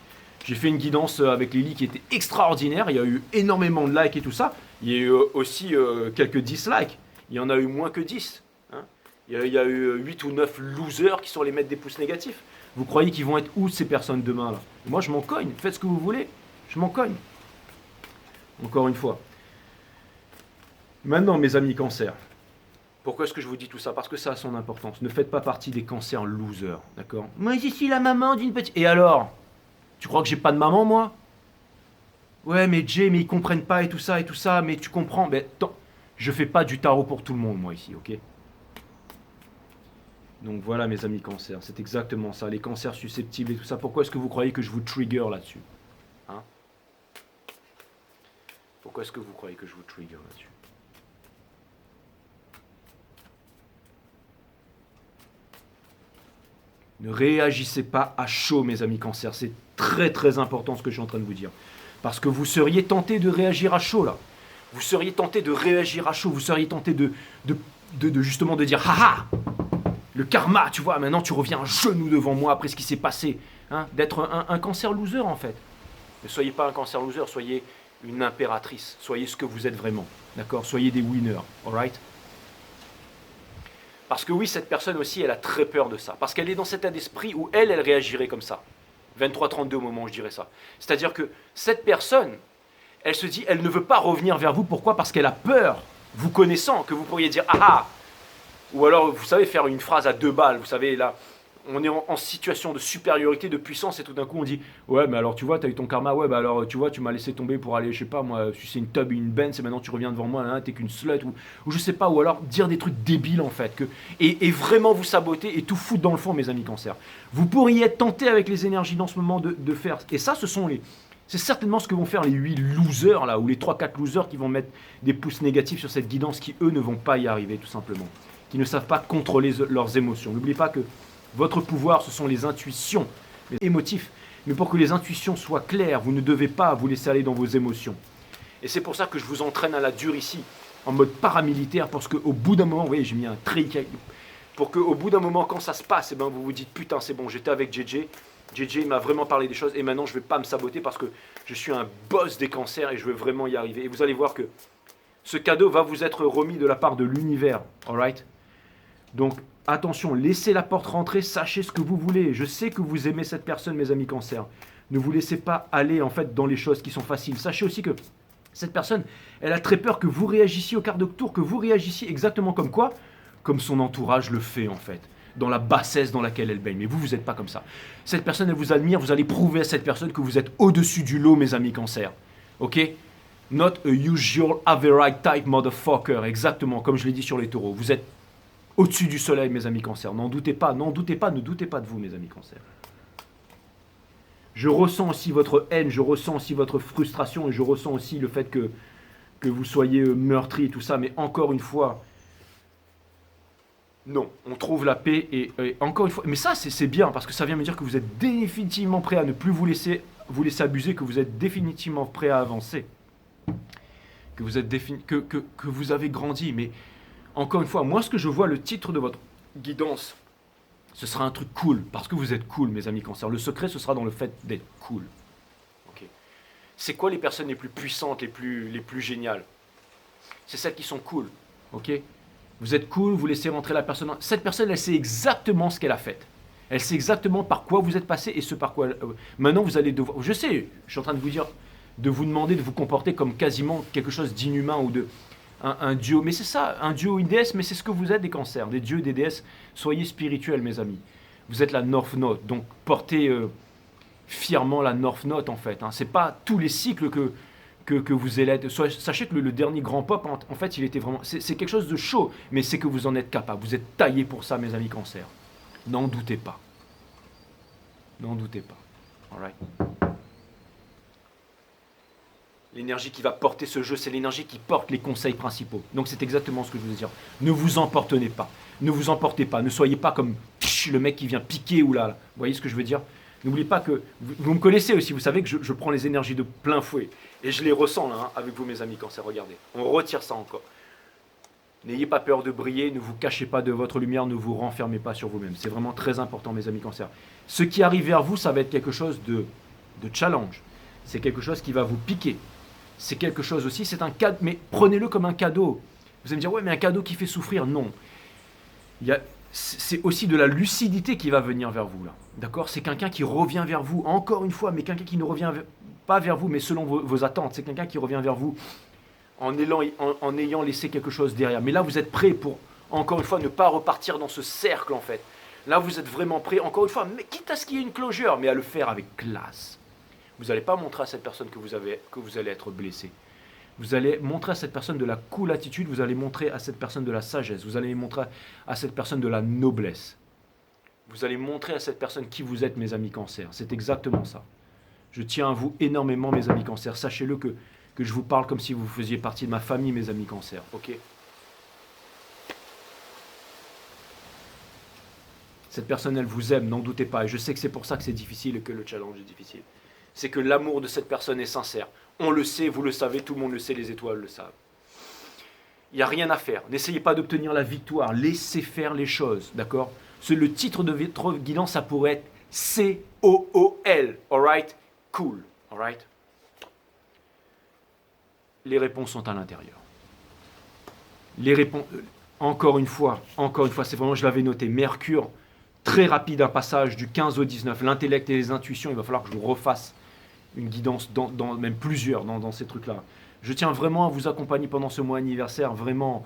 Speaker 1: J'ai fait une guidance avec Lily qui était extraordinaire. Il y a eu énormément de likes et tout ça. Il y a eu aussi quelques dislikes. Il y en a eu moins que 10. Hein. Il y a eu 8 ou 9 losers qui sont les mettre des pouces négatifs. Vous croyez qu'ils vont être où ces personnes demain là? Moi je m'en cogne, faites ce que vous voulez, je m'en cogne. Encore une fois. Maintenant mes amis cancers, pourquoi est-ce que je vous dis tout ça? Parce que ça a son importance. Ne faites pas partie des cancers losers, d'accord? Moi je suis la maman d'une petite... Et alors? Tu crois que j'ai pas de maman moi? Ouais mais Jay, mais ils comprennent pas et tout ça, mais tu comprends, mais attends, je fais pas du tarot pour tout le monde moi ici, ok? Donc voilà mes amis cancers, c'est exactement ça, les cancers susceptibles et tout ça. Pourquoi est-ce que vous croyez que je vous trigger là-dessus? Hein? Pourquoi est-ce que vous croyez que je vous trigger là-dessus? Ne réagissez pas à chaud mes amis cancers, c'est très très important ce que je suis en train de vous dire. Parce que vous seriez tenté de réagir à chaud là. Vous seriez tenté de réagir à chaud, vous seriez tenté de justement de dire haha! Le karma, tu vois, maintenant tu reviens à genoux devant moi après ce qui s'est passé. Hein, d'être un cancer loser en fait. Ne soyez pas un cancer loser, soyez une impératrice. Soyez ce que vous êtes vraiment. D'accord? Soyez des winners. Alright? Parce que oui, cette personne aussi, elle a très peur de ça. Parce qu'elle est dans cet état d'esprit où elle réagirait comme ça. 23-32 au moment où je dirais ça. C'est-à-dire que cette personne, elle se dit, elle ne veut pas revenir vers vous. Pourquoi? Parce qu'elle a peur, vous connaissant, que vous pourriez dire, ah ah! Ou alors, vous savez, faire une phrase à 2 balles. Vous savez, là, on est en situation de supériorité, de puissance, et tout d'un coup, on dit ouais, mais alors, tu vois, t'as eu ton karma. Ouais, bah alors, tu vois, tu m'as laissé tomber pour aller, je sais pas, moi, sucer une tub, une Benz, et maintenant tu reviens devant moi, là, t'es qu'une slut, ou je sais pas, ou alors dire des trucs débiles, en fait, et vraiment vous saboter et tout foutre dans le fond, mes amis cancers. Vous pourriez être tenté avec les énergies dans ce moment de faire. Et ça, c'est certainement ce que vont faire les 8 losers, là, ou les 3-4 losers qui vont mettre des pouces négatifs sur cette guidance qui, eux, ne vont pas y arriver, tout simplement. Qui ne savent pas contrôler leurs émotions. N'oubliez pas que votre pouvoir, ce sont les intuitions, les émotifs. Mais pour que les intuitions soient claires, vous ne devez pas vous laisser aller dans vos émotions. Et c'est pour ça que je vous entraîne à la dure ici, en mode paramilitaire, parce qu'au bout d'un moment, vous voyez, j'ai mis un trait, pour qu'au bout d'un moment, quand ça se passe, eh ben, vous vous dites, putain, c'est bon, j'étais avec JJ, JJ m'a vraiment parlé des choses, et maintenant, je ne vais pas me saboter parce que je suis un boss des cancers et je veux vraiment y arriver. Et vous allez voir que ce cadeau va vous être remis de la part de l'univers, alright? Donc, attention, laissez la porte rentrer, sachez ce que vous voulez. Je sais que vous aimez cette personne, mes amis cancers. Ne vous laissez pas aller, en fait, dans les choses qui sont faciles. Sachez aussi que cette personne, elle a très peur que vous réagissiez au quart de tour, que vous réagissiez exactement comme quoi? Comme son entourage le fait, en fait. Dans la bassesse dans laquelle elle baigne. Mais vous n'êtes pas comme ça. Cette personne, elle vous admire, vous allez prouver à cette personne que vous êtes au-dessus du lot, mes amis cancers. Ok? Not a usual average type motherfucker. Exactement, comme je l'ai dit sur les taureaux. Vous êtes au-dessus du soleil, mes amis cancers. N'en doutez pas, ne doutez pas de vous, mes amis cancers. Je ressens aussi votre haine, je ressens aussi votre frustration et je ressens aussi le fait que vous soyez meurtri et tout ça. Mais encore une fois, non, on trouve la paix et encore une fois. Mais ça, c'est bien parce que ça vient me dire que vous êtes définitivement prêt à ne plus vous laisser abuser, que vous êtes définitivement prêt à avancer. Que vous, que vous avez grandi, mais... Encore une fois, moi ce que je vois, le titre de votre guidance, ce sera un truc cool, parce que vous êtes cool, mes amis cancers. Le secret, ce sera dans le fait d'être cool. Okay. C'est quoi les personnes les plus puissantes, les plus géniales? C'est celles qui sont cool. Okay. Vous êtes cool, vous laissez rentrer la personne. Cette personne, elle sait exactement ce qu'elle a fait. Elle sait exactement par quoi vous êtes passé et ce par quoi... maintenant, vous allez devoir... Je sais, je suis en train de vous dire, de vous demander de vous comporter comme quasiment quelque chose d'inhumain ou de... Un dieu. Mais c'est ça, un dieu ou une déesse, mais c'est ce que vous êtes, des cancers, des dieux, des déesses. Soyez spirituels, mes amis. Vous êtes la North Node, donc portez fièrement la North Node, en fait. Hein. C'est pas tous les cycles que vous allez être. Sachez que le dernier grand pop, en fait, il était vraiment... C'est quelque chose de chaud, mais c'est que vous en êtes capable. Vous êtes taillés pour ça, mes amis cancers. N'en doutez pas. N'en doutez pas. All right. L'énergie qui va porter ce jeu, c'est l'énergie qui porte les conseils principaux. Donc c'est exactement ce que je veux dire. Ne vous emportez pas. Ne vous emportez pas. Ne soyez pas comme le mec qui vient piquer ou là. Vous voyez ce que je veux dire? N'oubliez pas que vous me connaissez aussi. Vous savez que je prends les énergies de plein fouet. Et je les ressens là, hein, avec vous mes amis cancer. Regardez. On retire ça encore. N'ayez pas peur de briller. Ne vous cachez pas de votre lumière. Ne vous renfermez pas sur vous-même. C'est vraiment très important mes amis cancer. Ce qui arrive vers vous, ça va être quelque chose de challenge. C'est quelque chose qui va vous piquer. C'est quelque chose aussi, c'est un cadeau, mais prenez-le comme un cadeau. Vous allez me dire, ouais, mais un cadeau qui fait souffrir, non. C'est aussi de la lucidité qui va venir vers vous, là. D'accord? C'est quelqu'un qui revient vers vous, encore une fois, mais quelqu'un qui ne revient pas vers vous, mais selon vos attentes. C'est quelqu'un qui revient vers vous en ayant laissé quelque chose derrière. Mais là, vous êtes prêt pour, encore une fois, ne pas repartir dans ce cercle, en fait. Là, vous êtes vraiment prêt, encore une fois, mais quitte à ce qu'il y ait une closure, mais à le faire avec classe. Vous n'allez pas montrer à cette personne que vous allez être blessé. Vous allez montrer à cette personne de la cool attitude, vous allez montrer à cette personne de la sagesse, vous allez montrer à cette personne de la noblesse. Vous allez montrer à cette personne qui vous êtes, mes amis cancers. C'est exactement ça. Je tiens à vous énormément, mes amis cancers. Sachez-le que je vous parle comme si vous faisiez partie de ma famille, mes amis cancers. Ok? Cette personne, elle vous aime, n'en doutez pas. Et je sais que c'est pour ça que c'est difficile et que le challenge est difficile. C'est que l'amour de cette personne est sincère. On le sait, vous le savez, tout le monde le sait, les étoiles le savent. Il n'y a rien à faire. N'essayez pas d'obtenir la victoire. Laissez faire les choses, d'accord? Le titre de votre guidance, ça pourrait être C-O-O-L. Alright? Cool. Alright? Les réponses sont à l'intérieur. Les réponses... Encore une fois, c'est vraiment, je l'avais noté, Mercure, très rapide, un passage du 15 au 19. L'intellect et les intuitions, il va falloir que je vous refasse une guidance, même plusieurs dans ces trucs-là. Je tiens vraiment à vous accompagner pendant ce mois anniversaire. Vraiment,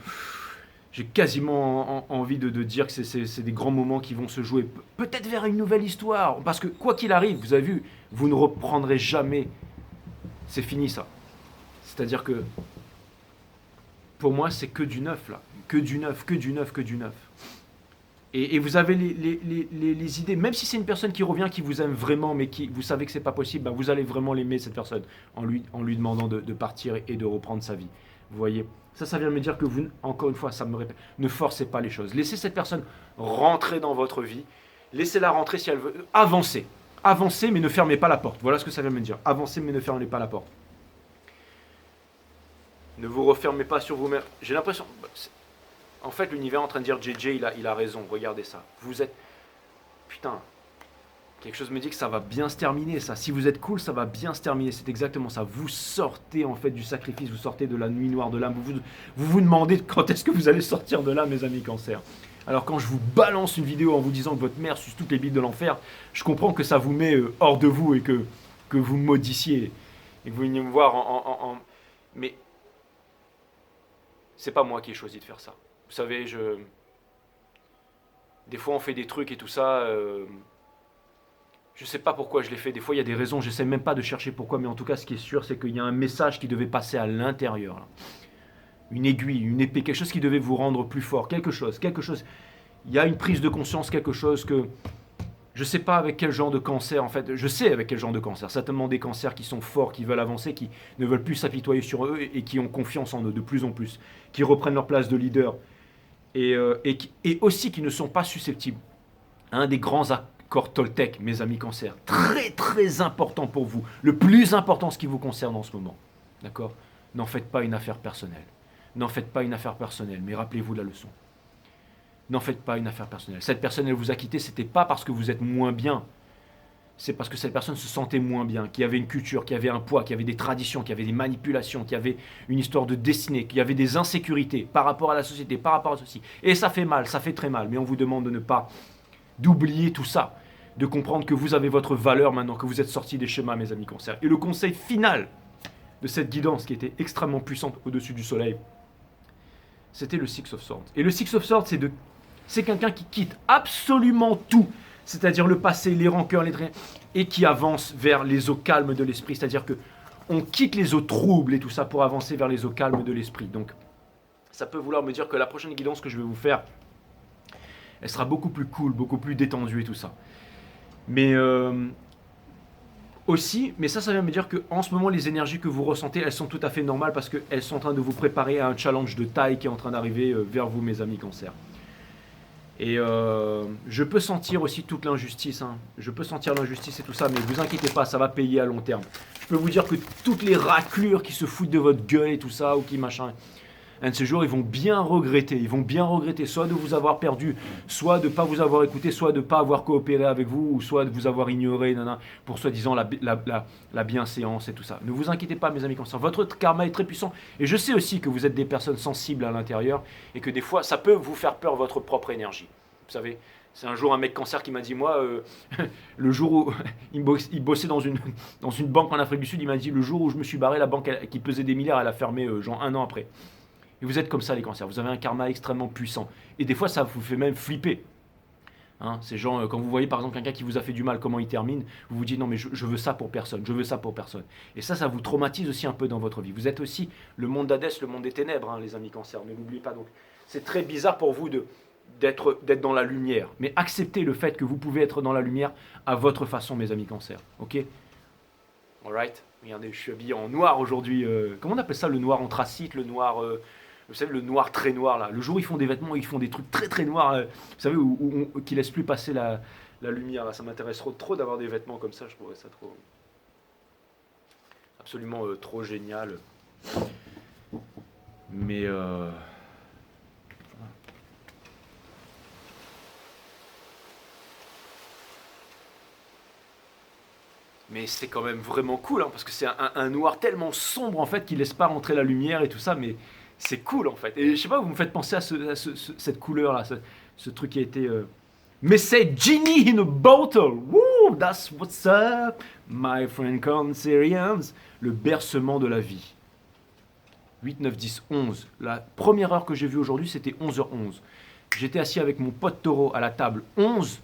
Speaker 1: j'ai quasiment envie de dire que c'est des grands moments qui vont se jouer. Peut-être vers une nouvelle histoire. Parce que quoi qu'il arrive, vous avez vu, vous ne reprendrez jamais. C'est fini ça. C'est-à-dire que, pour moi, c'est que du neuf là. Que du neuf, que du neuf, que du neuf. Et vous avez les idées, même si c'est une personne qui revient, qui vous aime vraiment, mais qui vous savez que c'est pas possible, ben vous allez vraiment l'aimer cette personne en lui demandant de partir et de reprendre sa vie. Vous voyez, ça vient me dire que vous, encore une fois, ça me répète, ne forcez pas les choses. Laissez cette personne rentrer dans votre vie, laissez-la rentrer si elle veut, avancez, mais ne fermez pas la porte. Voilà ce que ça vient me dire. Avancez, mais ne fermez pas la porte. Ne vous refermez pas sur vous-même. J'ai l'impression... En fait, l'univers est en train de dire, JJ, il a raison, regardez ça. Vous êtes... Putain, quelque chose me dit que ça va bien se terminer, ça. Si vous êtes cool, ça va bien se terminer. C'est exactement ça. Vous sortez, en fait, du sacrifice, vous sortez de la nuit noire de l'âme. Vous demandez quand est-ce que vous allez sortir de là, mes amis cancer. Alors, quand je vous balance une vidéo en vous disant que votre mère suce toutes les billes de l'enfer, je comprends que ça vous met hors de vous et que vous maudissiez. Et que vous veniez me voir Mais... c'est pas moi qui ai choisi de faire ça. Vous savez, des fois on fait des trucs et tout ça, je sais pas pourquoi je l'ai fait, des fois il y a des raisons, j'essaie même pas de chercher pourquoi, mais en tout cas ce qui est sûr c'est qu'il y a un message qui devait passer à l'intérieur. Là. Une aiguille, une épée, quelque chose qui devait vous rendre plus fort, quelque chose, il y a une prise de conscience, quelque chose que, je sais pas avec quel genre de cancer en fait, je sais avec quel genre de cancer, certainement des cancers qui sont forts, qui veulent avancer, qui ne veulent plus s'apitoyer sur eux et qui ont confiance en eux de plus en plus, qui reprennent leur place de leader. Et aussi qui ne sont pas susceptibles. Un des grands accords Toltec, mes amis cancers, très très important pour vous, le plus important ce qui vous concerne en ce moment. D'accord? N'en faites pas une affaire personnelle. N'en faites pas une affaire personnelle, mais rappelez-vous la leçon. N'en faites pas une affaire personnelle. Cette personne, elle vous a quitté, c'était pas parce que vous êtes moins bien. C'est parce que cette personne se sentait moins bien, qu'il y avait une culture, qu'il y avait un poids, qu'il y avait des traditions, qu'il y avait des manipulations, qu'il y avait une histoire de destinée, qu'il y avait des insécurités par rapport à la société, par rapport à ceci. Et ça fait mal, ça fait très mal, mais on vous demande de ne pas d'oublier tout ça, de comprendre que vous avez votre valeur maintenant, que vous êtes sortis des schémas, mes amis Cancer. Et le conseil final de cette guidance qui était extrêmement puissante au-dessus du soleil, c'était le Six of Swords. Et le Six of Swords, c'est quelqu'un qui quitte absolument tout, c'est-à-dire le passé, les rancœurs, les traits, et qui avance vers les eaux calmes de l'esprit. C'est-à-dire que on quitte les eaux troubles et tout ça pour avancer vers les eaux calmes de l'esprit. Donc, ça peut vouloir me dire que la prochaine guidance que je vais vous faire, elle sera beaucoup plus cool, beaucoup plus détendue et tout ça. Mais aussi, mais ça vient me dire qu'en ce moment, les énergies que vous ressentez, elles sont tout à fait normales parce qu'elles sont en train de vous préparer à un challenge de taille qui est en train d'arriver vers vous, mes amis Cancer. Et je peux sentir aussi toute l'injustice, hein. Je peux sentir l'injustice et tout ça, mais vous inquiétez pas, ça va payer à long terme. Je peux vous dire que toutes les raclures qui se foutent de votre gueule et tout ça, ou qui machin, un de ces jours, ils vont bien regretter, soit de vous avoir perdu, soit de ne pas vous avoir écouté, soit de ne pas avoir coopéré avec vous, ou soit de vous avoir ignoré, pour soi-disant la bienséance et tout ça. Ne vous inquiétez pas, mes amis Cancer, votre karma est très puissant, et je sais aussi que vous êtes des personnes sensibles à l'intérieur, et que des fois, ça peut vous faire peur, votre propre énergie. Vous savez, c'est un jour un mec Cancer qui m'a dit, moi, le jour où il bossait dans une banque en Afrique du Sud, il m'a dit, le jour où je me suis barré, la banque qui pesait des milliards, elle a fermé genre 1 an après. Et vous êtes comme ça, les Cancers. Vous avez un karma extrêmement puissant. Et des fois, ça vous fait même flipper. Hein, ces gens, quand vous voyez par exemple quelqu'un qui vous a fait du mal, comment il termine, vous vous dites non mais je veux ça pour personne, je veux ça pour personne. Et ça vous traumatise aussi un peu dans votre vie. Vous êtes aussi le monde d'Hadès, le monde des ténèbres, hein, les amis Cancers, ne l'oubliez pas. Donc c'est très bizarre pour vous d'être dans la lumière. Mais acceptez le fait que vous pouvez être dans la lumière à votre façon, mes amis Cancers. Ok? Alright? Regardez, je suis habillé en noir aujourd'hui. Comment on appelle ça, le noir anthracite, le noir... vous savez, le noir très noir, là. Le jour où ils font des vêtements, ils font des trucs très très noirs, vous savez, qui laissent plus passer la lumière. Là. Ça m'intéresse trop d'avoir des vêtements comme ça, je trouverais ça trop... absolument trop génial. Mais... mais c'est quand même vraiment cool, hein, parce que c'est un noir tellement sombre, en fait, qu'il laisse pas rentrer la lumière et tout ça, mais... c'est cool en fait. Et je sais pas, vous me faites penser à cette couleur là, ce truc qui a été. Mais c'est Genie in a Bottle. Woo, that's what's up, my friend Cancerians. Le bercement de la vie. 8, 9, 10, 11. La première heure que j'ai vue aujourd'hui, c'était 11h11. J'étais assis avec mon pote taureau à la table 11,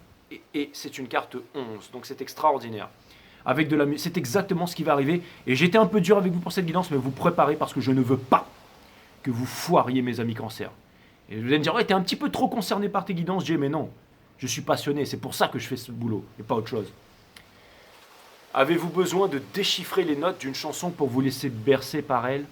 Speaker 1: et c'est une carte 11. Donc c'est extraordinaire. Avec de la musique, c'est exactement ce qui va arriver. Et j'étais un peu dur avec vous pour cette guidance, mais vous préparez parce que je ne veux pas que vous foiriez, mes amis Cancer. Et vous allez me dire, ouais, t'es un petit peu trop concerné par tes guidances, Jay, mais non. Je suis passionné, c'est pour ça que je fais ce boulot, et pas autre chose. Avez-vous besoin de déchiffrer les notes d'une chanson pour vous laisser bercer par elle?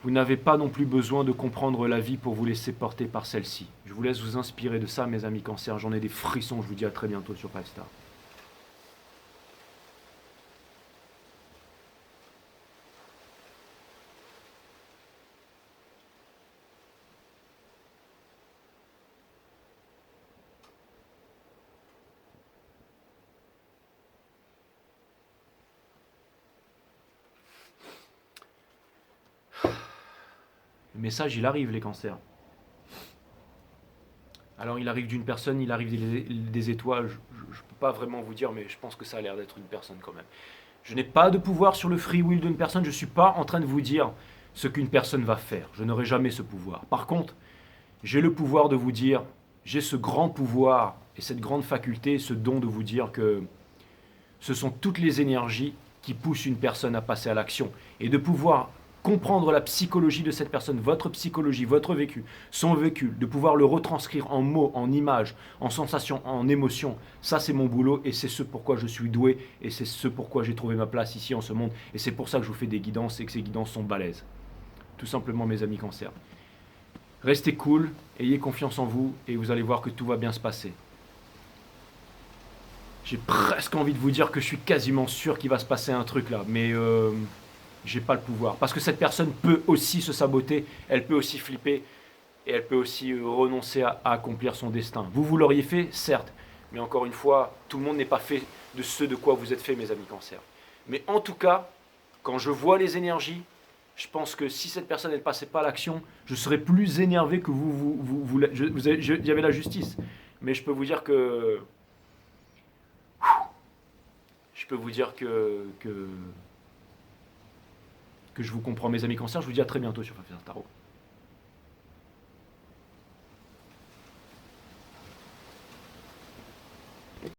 Speaker 1: Vous n'avez pas non plus besoin de comprendre la vie pour vous laisser porter par celle-ci. Je vous laisse vous inspirer de ça, mes amis Cancer. J'en ai des frissons, je vous dis à très bientôt sur Five Star. Le message, il arrive, les Cancers. Alors, il arrive d'une personne, il arrive des étoiles. Je ne peux pas vraiment vous dire, mais je pense que ça a l'air d'être une personne quand même. Je n'ai pas de pouvoir sur le free will d'une personne. Je ne suis pas en train de vous dire ce qu'une personne va faire. Je n'aurai jamais ce pouvoir. Par contre, j'ai le pouvoir de vous dire, j'ai ce grand pouvoir et cette grande faculté, ce don de vous dire que ce sont toutes les énergies qui poussent une personne à passer à l'action. Et de pouvoir comprendre la psychologie de cette personne, votre psychologie, votre vécu, son vécu, de pouvoir le retranscrire en mots, en images, en sensations, en émotions. Ça, c'est mon boulot et c'est ce pourquoi je suis doué et c'est ce pourquoi j'ai trouvé ma place ici en ce monde. Et c'est pour ça que je vous fais des guidances et que ces guidances sont balèzes. Tout simplement, mes amis Cancer. Restez cool, ayez confiance en vous et vous allez voir que tout va bien se passer. J'ai presque envie de vous dire que je suis quasiment sûr qu'il va se passer un truc là, mais j'ai pas le pouvoir. Parce que cette personne peut aussi se saboter, elle peut aussi flipper, et elle peut aussi renoncer à accomplir son destin. Vous l'auriez fait, certes, mais encore une fois, tout le monde n'est pas fait de ce de quoi vous êtes fait, mes amis Cancer. Mais en tout cas, quand je vois les énergies, Je pense que si cette personne ne passait pas à l'action, je serais plus énervé que il y avait la justice. Mais je peux vous dire que je vous comprends, mes amis cancers. Je vous dis à très bientôt sur Fafia Tarot.